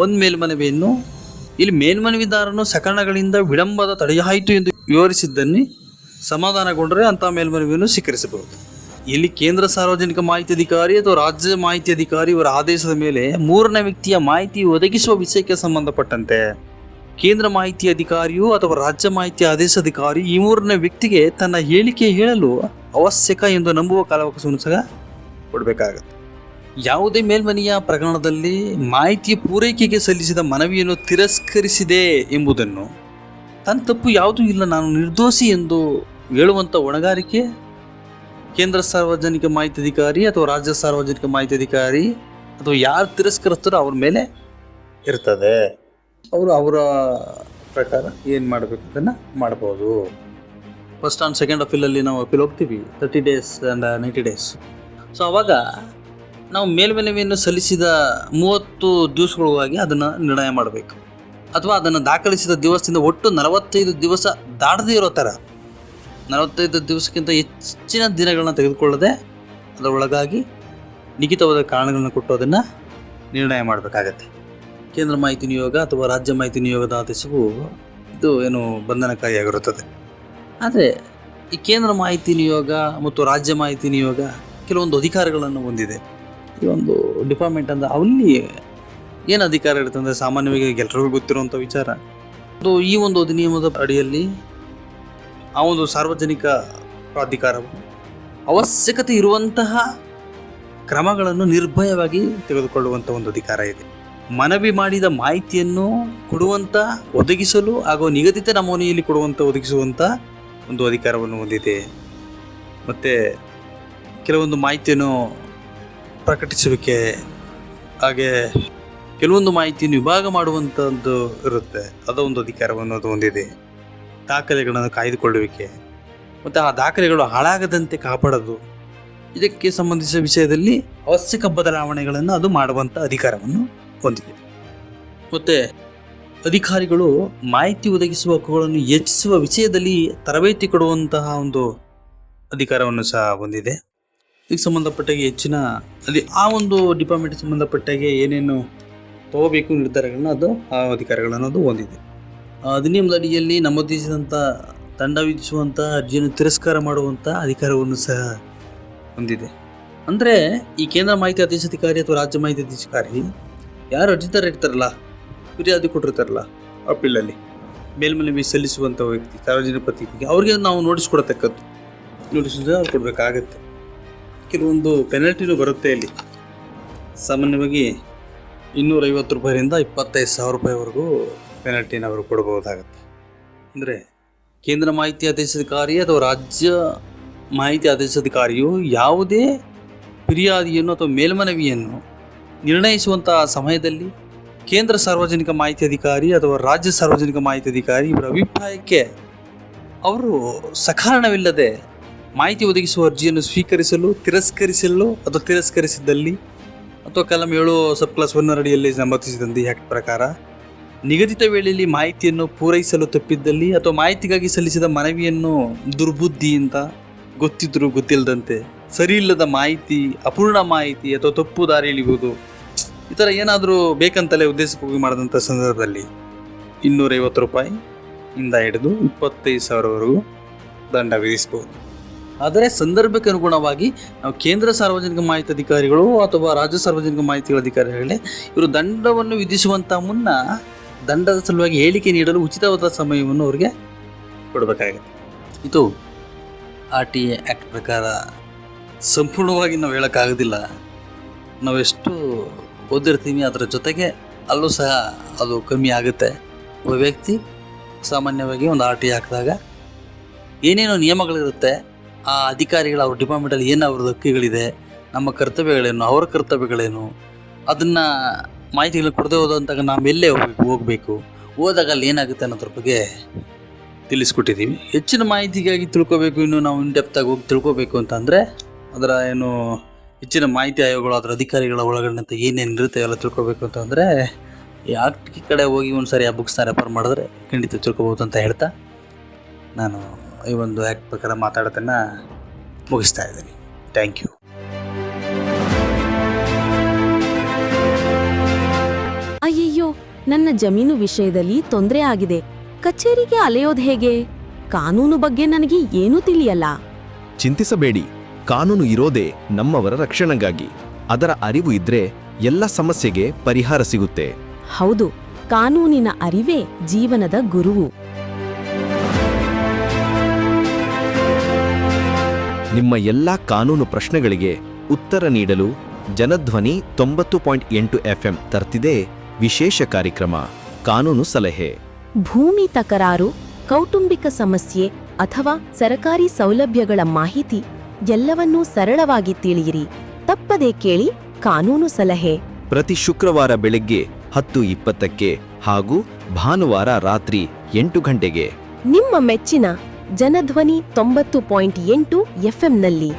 ಒಂದು ಮೇಲ್ಮನವಿಯನ್ನು ಇಲ್ಲಿ ಮೇಲ್ಮನವಿದಾರನು ಸಕಾರಣಗಳಿಂದ ವಿಳಂಬದ ತಡೆಯಾಯಿತು ಎಂದು ವಿವರಿಸಿದ್ದನ್ನು ಸಮಾಧಾನಗೊಂಡರೆ ಅಂಥ ಮೇಲ್ಮನವಿಯನ್ನು ಸ್ವೀಕರಿಸಬಹುದು. ಇಲ್ಲಿ ಕೇಂದ್ರ ಸಾರ್ವಜನಿಕ ಮಾಹಿತಿ ಅಧಿಕಾರಿ ಅಥವಾ ರಾಜ್ಯ ಮಾಹಿತಿ ಅಧಿಕಾರಿ ಇವರ ಆದೇಶದ ಮೇಲೆ 3ನೇ ವ್ಯಕ್ತಿಯ ಮಾಹಿತಿ ಒದಗಿಸುವ ವಿಷಯಕ್ಕೆ ಸಂಬಂಧಪಟ್ಟಂತೆ ಕೇಂದ್ರ ಮಾಹಿತಿ ಅಧಿಕಾರಿಯು ಅಥವಾ ರಾಜ್ಯ ಮಾಹಿತಿ ಆದೇಶಾಧಿಕಾರಿ ಈ 3ನೇ ವ್ಯಕ್ತಿಗೆ ತನ್ನ ಹೇಳಿಕೆ ಹೇಳಲು ಅವಶ್ಯಕ ಎಂದು ನಂಬುವ ಕಾಲಾವಕಾಶವನ್ನು ಸಹ ಕೊಡಬೇಕಾಗುತ್ತೆ. ಯಾವುದೇ ಮೇಲ್ಮನೆಯ ಪ್ರಕರಣದಲ್ಲಿ ಮಾಹಿತಿಯ ಪೂರೈಕೆಗೆ ಸಲ್ಲಿಸಿದ ಮನವಿಯನ್ನು ತಿರಸ್ಕರಿಸಿದೆ ಎಂಬುದನ್ನು ತನ್ನ ತಪ್ಪು ಯಾವುದೂ ಇಲ್ಲ, ನಾನು ನಿರ್ದೋಷಿ ಎಂದು ಹೇಳುವಂಥ ಹೊಣೆಗಾರಿಕೆ ಕೇಂದ್ರ ಸಾರ್ವಜನಿಕ ಮಾಹಿತಿ ಅಧಿಕಾರಿ ಅಥವಾ ರಾಜ್ಯ ಸಾರ್ವಜನಿಕ ಮಾಹಿತಿ ಅಧಿಕಾರಿ ಅಥವಾ ಯಾರು ತಿರಸ್ಕರಿಸ್ತಾರೋ ಅವ್ರ ಮೇಲೆ ಇರ್ತದೆ. ಅವರ ಪ್ರಕಾರ ಏನು ಮಾಡಬೇಕು ಅದನ್ನು ಮಾಡ್ಬೋದು. ಫಸ್ಟ್ ಆ್ಯಂಡ್ ಸೆಕೆಂಡ್ ಅಪೀಲಲ್ಲಿ ನಾವು ಅಪೀಲ್ ಹೋಗ್ತೀವಿ 30 ಡೇಸ್ ಆ್ಯಂಡ್ 90 ಡೇಸ್. ಸೊ ಆವಾಗ ನಾವು ಮೇಲ್ಮನವಿಯನ್ನು ಸಲ್ಲಿಸಿದ 30 ದಿವಸಗಳಾಗಿ ಅದನ್ನು ನಿರ್ಣಯ ಮಾಡಬೇಕು. ಅಥವಾ ಅದನ್ನು ದಾಖಲಿಸಿದ ದಿವಸದಿಂದ ಒಟ್ಟು 45 ದಿವಸ ದಾಟದೇ ಇರೋ ಥರ 45 ದಿವಸಕ್ಕಿಂತ ಹೆಚ್ಚಿನ ದಿನಗಳನ್ನ ತೆಗೆದುಕೊಳ್ಳದೆ ಅದರೊಳಗಾಗಿ ನಿಖಿತವಾದ ಕಾರಣಗಳನ್ನು ಕೊಟ್ಟು ಅದನ್ನು ನಿರ್ಣಯ ಮಾಡಬೇಕಾಗತ್ತೆ. ಕೇಂದ್ರ ಮಾಹಿತಿ ನಿಯೋಗ ಅಥವಾ ರಾಜ್ಯ ಮಾಹಿತಿ ನಿಯೋಗದ ಆದೇಶವು ಇದು ಏನು ಬಂಧನಕಾರಿಯಾಗಿರುತ್ತದೆ. ಆದರೆ ಈ ಕೇಂದ್ರ ಮಾಹಿತಿ ನಿಯೋಗ ಮತ್ತು ರಾಜ್ಯ ಮಾಹಿತಿ ನಿಯೋಗ ಕೆಲವೊಂದು ಅಧಿಕಾರಗಳನ್ನು ಹೊಂದಿದೆ. ಈ ಒಂದು ಡಿಪಾರ್ಟ್ಮೆಂಟ್ ಅಂದರೆ ಅಲ್ಲಿ ಏನು ಅಧಿಕಾರ ಇರುತ್ತೆ ಅಂದರೆ ಸಾಮಾನ್ಯವಾಗಿ ಎಲ್ಲರಿಗೂ ಗೊತ್ತಿರುವಂಥ ವಿಚಾರ. ಅದು ಈ ಒಂದು ಅಧಿನಿಯಮದ ಅಡಿಯಲ್ಲಿ ಆ ಒಂದು ಸಾರ್ವಜನಿಕ ಪ್ರಾಧಿಕಾರವು ಅವಶ್ಯಕತೆ ಇರುವಂತಹ ಕ್ರಮಗಳನ್ನು ನಿರ್ಭಯವಾಗಿ ತೆಗೆದುಕೊಳ್ಳುವಂಥ ಒಂದು ಅಧಿಕಾರ ಇದೆ. ಮನವಿ ಮಾಡಿದ ಮಾಹಿತಿಯನ್ನು ಕೊಡುವಂಥ, ಒದಗಿಸಲು ಹಾಗೂ ನಿಗದಿತ ನಮೂನೆಯಲ್ಲಿ ಒದಗಿಸುವಂಥ ಒಂದು ಅಧಿಕಾರವನ್ನು ಹೊಂದಿದೆ. ಮತ್ತು ಕೆಲವೊಂದು ಮಾಹಿತಿಯನ್ನು ಪ್ರಕಟಿಸುವಿಕೆ, ಹಾಗೆ ಕೆಲವೊಂದು ಮಾಹಿತಿಯನ್ನು ವಿಭಾಗ ಮಾಡುವಂಥದ್ದು ಇರುತ್ತೆ, ಅದೊಂದು ಅಧಿಕಾರವನ್ನು ಅದು ಹೊಂದಿದೆ. ದಾಖಲೆಗಳನ್ನು ಕಾಯ್ದುಕೊಳ್ಳುವಿಕೆ ಮತ್ತು ಆ ದಾಖಲೆಗಳು ಹಾಳಾಗದಂತೆ ಕಾಪಾಡೋದು, ಇದಕ್ಕೆ ಸಂಬಂಧಿಸಿದ ವಿಷಯದಲ್ಲಿ ಅವಶ್ಯಕ ಬದಲಾವಣೆಗಳನ್ನು ಅದು ಮಾಡುವಂಥ ಅಧಿಕಾರವನ್ನು ಹೊಂದಿದೆ. ಮತ್ತು ಅಧಿಕಾರಿಗಳು ಮಾಹಿತಿ ಒದಗಿಸುವ ಹಕ್ಕುಗಳನ್ನು ಹೆಚ್ಚಿಸುವ ವಿಷಯದಲ್ಲಿ ತರಬೇತಿ ಕೊಡುವಂತಹ ಒಂದು ಅಧಿಕಾರವನ್ನು ಸಹ ಹೊಂದಿದೆ. ಇದಕ್ಕೆ ಸಂಬಂಧಪಟ್ಟಾಗೆ ಹೆಚ್ಚಿನ ಅಲ್ಲಿ ಆ ಒಂದು ಡಿಪಾರ್ಟ್ಮೆಂಟ್ಗೆ ಸಂಬಂಧಪಟ್ಟಾಗೆ ಏನೇನು ತಗೋಬೇಕು ನಿರ್ಧಾರಗಳನ್ನ ಅದು ಆ ಅಧಿಕಾರಗಳನ್ನು ಅದು ಹೊಂದಿದೆ. ಅಧಿನಿಯಮದ ಅಡಿಯಲ್ಲಿ ನಮೂದಿಸಿದಂಥ ದಂಡ ವಿಧಿಸುವಂಥ ಅರ್ಜಿಯನ್ನು ತಿರಸ್ಕಾರ ಮಾಡುವಂಥ ಅಧಿಕಾರವನ್ನು ಸಹ ಹೊಂದಿದೆ. ಅಂದರೆ ಈ ಕೇಂದ್ರ ಮಾಹಿತಿ ಆದೇಶಾಧಿಕಾರಿ ಅಥವಾ ರಾಜ್ಯ ಮಾಹಿತಿ ಆದೇಶಾಧಿಕಾರಿ ಯಾರು ಅರ್ಜಿದಾರ ಇರ್ತಾರಲ್ಲ, ಫಿರ್ಯಾದಿ ಕೊಟ್ಟಿರ್ತಾರಲ್ಲ ಅಪೀಲಲ್ಲಿ ಮೇಲ್ಮನವಿ ಸಲ್ಲಿಸುವಂಥ ವ್ಯಕ್ತಿ, ಸಾರ್ವಜನಿಕ ಪ್ರತಿನಿಧಿಗೆ ಅವ್ರಿಗೆ ನಾವು ನೋಟಿಸ್ ಕೊಡತಕ್ಕದ್ದು, ನೋಟಿಸ್ ಅವ್ರು ಕೊಡಬೇಕಾಗತ್ತೆ. ಕೆಲವೊಂದು ಪೆನಲ್ಟಿನೂ ಬರುತ್ತೆ ಇಲ್ಲಿ. ಸಾಮಾನ್ಯವಾಗಿ 250 ರೂಪಾಯಿಯಿಂದ 25,000 ರೂಪಾಯಿವರೆಗೂ ಪೆನಲ್ಟಿನ ಅವರು ಕೊಡಬಹುದಾಗುತ್ತೆ. ಅಂದರೆ ಕೇಂದ್ರ ಮಾಹಿತಿ ಆದೇಶಾಧಿಕಾರಿ ಅಥವಾ ರಾಜ್ಯ ಮಾಹಿತಿ ಆದೇಶಾಧಿಕಾರಿಯು ಯಾವುದೇ ಫಿರ್ಯಾದಿಯನ್ನು ಅಥವಾ ಮೇಲ್ಮನವಿಯನ್ನು ನಿರ್ಣಯಿಸುವಂತಹ ಸಮಯದಲ್ಲಿ ಕೇಂದ್ರ ಸಾರ್ವಜನಿಕ ಮಾಹಿತಿ ಅಧಿಕಾರಿ ಅಥವಾ ರಾಜ್ಯ ಸಾರ್ವಜನಿಕ ಮಾಹಿತಿ ಅಧಿಕಾರಿ ಇವರ ಅಭಿಪ್ರಾಯಕ್ಕೆ ಅವರು ಸಕಾರಣವಿಲ್ಲದೆ ಮಾಹಿತಿ ಒದಗಿಸುವ ಅರ್ಜಿಯನ್ನು ಸ್ವೀಕರಿಸಲು, ತಿರಸ್ಕರಿಸಲು ಅಥವಾ ತಿರಸ್ಕರಿಸಿದ್ದಲ್ಲಿ ಅಥವಾ ಕಲಂ 7 ಸಬ್ ಕ್ಲಾಸ್ 1 ಅಡಿಯಲ್ಲಿ ಸಮರ್ಥಿಸಿದಂತೆ ಈ ಆ್ಯಕ್ಟ್ ಪ್ರಕಾರ ನಿಗದಿತ ವೇಳೆಯಲ್ಲಿ ಮಾಹಿತಿಯನ್ನು ಪೂರೈಸಲು ತಪ್ಪಿದ್ದಲ್ಲಿ ಅಥವಾ ಮಾಹಿತಿಗಾಗಿ ಸಲ್ಲಿಸಿದ ಮನವಿಯನ್ನು ದುರ್ಬುದ್ಧಿಯಿಂದ, ಗೊತ್ತಿದ್ದರೂ ಗೊತ್ತಿಲ್ಲದಂತೆ, ಸರಿಯಿಲ್ಲದ ಮಾಹಿತಿ, ಅಪೂರ್ಣ ಮಾಹಿತಿ ಅಥವಾ ತಪ್ಪು ದಾರಿ ಇಳಿಯುವುದು, ಈ ಥರ ಏನಾದರೂ ಬೇಕಂತಲೇ ಉದ್ದೇಶಪೂರ್ವಕವಾಗಿ ಮಾಡಿದಂಥ ಸಂದರ್ಭದಲ್ಲಿ 250 ರೂಪಾಯಿಯಿಂದ ಹಿಡಿದು 25,000ವರೆಗೂ ದಂಡ ವಿಧಿಸಬಹುದು. ಆದರೆ ಸಂದರ್ಭಕ್ಕೆ ಅನುಗುಣವಾಗಿ ನಾವು ಕೇಂದ್ರ ಸಾರ್ವಜನಿಕ ಮಾಹಿತಿ ಅಧಿಕಾರಿಗಳು ಅಥವಾ ರಾಜ್ಯ ಸಾರ್ವಜನಿಕ ಮಾಹಿತಿಗಳ ಅಧಿಕಾರಿಗಳೇ ಇವರು ದಂಡವನ್ನು ವಿಧಿಸುವಂಥ ಮುನ್ನ ದಂಡದ ಸಲುವಾಗಿ ಹೇಳಿಕೆ ನೀಡಲು ಉಚಿತವಾದ ಸಮಯವನ್ನು ಅವರಿಗೆ ಕೊಡಬೇಕಾಗುತ್ತೆ. ಇದು RTA ಆ್ಯಕ್ಟ್ ಪ್ರಕಾರ ಸಂಪೂರ್ಣವಾಗಿ ನಾವು ಹೇಳೋಕ್ಕಾಗೋದಿಲ್ಲ. ನಾವೆಷ್ಟು ಓದಿರ್ತೀವಿ ಅದರ ಜೊತೆಗೆ ಅಲ್ಲೂ ಸಹ ಅದು ಕಮ್ಮಿ ಆಗುತ್ತೆ. ಒಬ್ಬ ವ್ಯಕ್ತಿ ಸಾಮಾನ್ಯವಾಗಿ ಒಂದು RTA ಹಾಕಿದಾಗ ಏನೇನೋ ನಿಯಮಗಳಿರುತ್ತೆ, ಆ ಅಧಿಕಾರಿಗಳ ಅವ್ರ ಡಿಪಾರ್ಟ್ಮೆಂಟಲ್ಲಿ ಏನು ಅವ್ರದ್ದು ಹಕ್ಕಿಗಳಿದೆ, ನಮ್ಮ ಕರ್ತವ್ಯಗಳೇನು, ಅವರ ಕರ್ತವ್ಯಗಳೇನು, ಅದನ್ನು ಮಾಹಿತಿಗಳು ಕೊಡದೆ ಹೋದಂತಾಗ ನಾವು ಎಲ್ಲೇ ಹೋಗಬೇಕು, ಹೋದಾಗ ಅಲ್ಲಿ ಏನಾಗುತ್ತೆ ಅನ್ನೋದ್ರ ಬಗ್ಗೆ ತಿಳಿಸ್ಕೊಟ್ಟಿದ್ದೀವಿ. ಹೆಚ್ಚಿನ ಮಾಹಿತಿಗಾಗಿ ತಿಳ್ಕೊಬೇಕು, ಇನ್ನು ನಾವು ಇನ್ಡೆಪ್ತಾಗಿ ಹೋಗಿ ತಿಳ್ಕೊಬೇಕು ಅಂತಂದರೆ ಅದರ ಏನು ಹೆಚ್ಚಿನ ಮಾಹಿತಿ ಆಯೋಗಗಳು ಅದರ ಅಧಿಕಾರಿಗಳ ಒಳಗಡೆ ಏನೇನು ಇರುತ್ತೆ ಎಲ್ಲ ತಿಳ್ಕೊಬೇಕು ಅಂತಂದರೆ ಈ ಆಕ್ಟ್ ಕಡೆ ಹೋಗಿ ಒಂದು ಸಾರಿ ಆ ಬುಕ್ಸ್ನ ರೆಫರ್ ಮಾಡಿದ್ರೆ ಖಂಡಿತ ತಿಳ್ಕೊಬೋದು ಅಂತ ಹೇಳ್ತಾ ನಾನು ಈ ಒಂದು ಆ್ಯಕ್ಟ್ ಪ್ರಕಾರ ಮಾತಾಡೋದನ್ನು ಮುಗಿಸ್ತಾ ಇದ್ದೀನಿ. Thank you. ಅಯ್ಯಯ್ಯೋ, ನನ್ನ ಜಮೀನು ವಿಷಯದಲ್ಲಿ ತೊಂದರೆ ಆಗಿದೆ. ಕಚೇರಿಗೆ ಅಲೆಯೋದು ಹೇಗೆ? ಕಾನೂನು ಬಗ್ಗೆ ನನಗೆ ಏನೂ ತಿಳಿಯಲ್ಲ. ಚಿಂತಿಸಬೇಡಿ, ಕಾನೂನು ಇರೋದೇ ನಮ್ಮವರ ರಕ್ಷಣೆಗಾಗಿ. ಅದರ ಅರಿವು ಇದ್ರೆ ಎಲ್ಲ ಸಮಸ್ಯೆಗೆ ಪರಿಹಾರ ಸಿಗುತ್ತೆ. ಹೌದು, ಕಾನೂನಿನ ಅರಿವೇ ಜೀವನದ ಗುರುವು. ನಿಮ್ಮ ಎಲ್ಲ ಕಾನೂನು ಪ್ರಶ್ನೆಗಳಿಗೆ ಉತ್ತರ ನೀಡಲು ಜನಧ್ವನಿ 90.8 FM ತರ್ತಿದೆ ವಿಶೇಷ ಕಾರ್ಯಕ್ರಮ ಕಾನೂನು ಸಲಹೆ. ಭೂಮಿ ತಕರಾರು, ಕೌಟುಂಬಿಕ ಸಮಸ್ಯೆ ಅಥವಾ ಸರಕಾರಿ ಸೌಲಭ್ಯಗಳ ಮಾಹಿತಿ ಎಲ್ಲವನ್ನೂ ಸರಳವಾಗಿ ತಿಳಿಯಿರಿ. ತಪ್ಪದೇ ಕೇಳಿ ಕಾನೂನು ಸಲಹೆ. ಪ್ರತಿ ಶುಕ್ರವಾರ ಬೆಳಗ್ಗೆ 10:20ಕ್ಕೆ ಹಾಗೂ ಭಾನುವಾರ ರಾತ್ರಿ 8 ಗಂಟೆಗೆ ನಿಮ್ಮ ಮೆಚ್ಚಿನ ಜನಧ್ವನಿ 90.8 FMನಲ್ಲಿ.